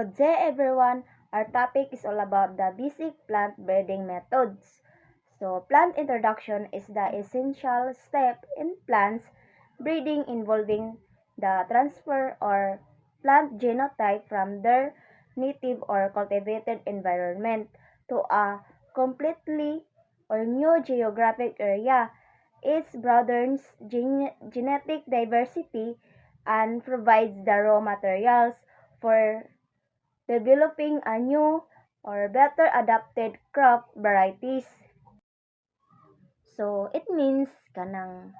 Good day everyone. Our topic is all about the basic plant breeding methods. So, plant introduction is the essential step in plants breeding involving the transfer or plant genotype from their native or cultivated environment to a completely or new geographic area. It broadens genetic diversity and provides the raw materials for developing a new or better adapted crop varieties. So, it means kanang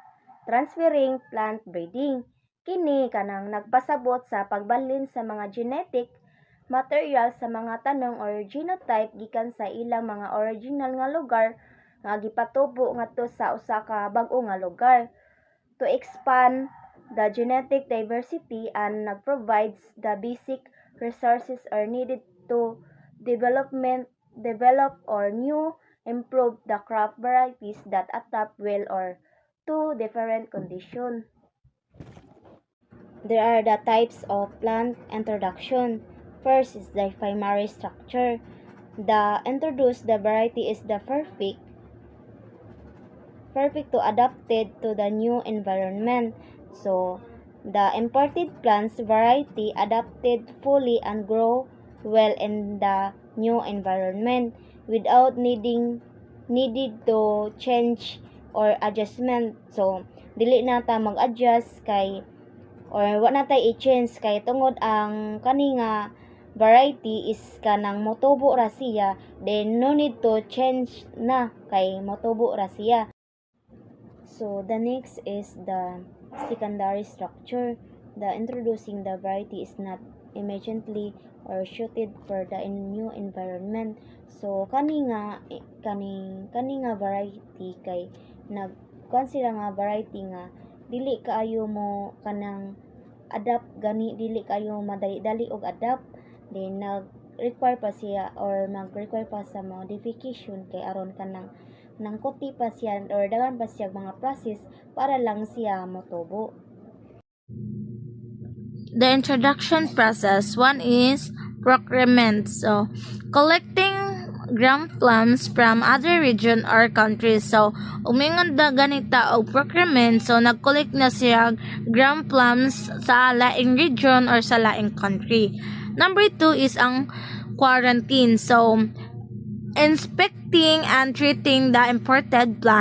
transferring plant breeding. Kini kanang nagpasabot sa pagbalin sa mga genetic material sa mga tanong or genotype gikan sa ilang mga original nga lugar nga gipatubo ngadto sa usa ka bag-o nga lugar to expand the genetic diversity and provides the basic resources are needed to develop or new improve the crop varieties that adapt well or to different conditions. There are the types of plant introduction. First is the primary structure. The variety is the perfect to adapted to the new environment. So, the imported plants variety adapted fully and grow well in the new environment without needed to change or adjustment. So, dili na ta mag-adjust kay or wa na tay i-change kay tungod ang kani nga variety is kanang motubo ra siya, then no need to change na kay motubo ra siya. So, the next is the secondary structure. The introducing the variety is not immediately or suited for the new environment. So, kani nga variety kay nagkuan sila nga variety nga dili kaayo mo kanang adapt gani, dili kayo madali-dali og adapt, then nag-require pa siya or mag-require pa sa modification kay aron kanang nangkuti pa siya or daghan pa siya mga process para lang siya motubo. The introduction process. One is procurement. So, collecting gram plums from other region or countries. So, umingon da ganita og procurement. So, nag-collect na siya gram plums sa laing region or sa laing country. Number 2 is ang quarantine. So, inspecting and treating the imported plants.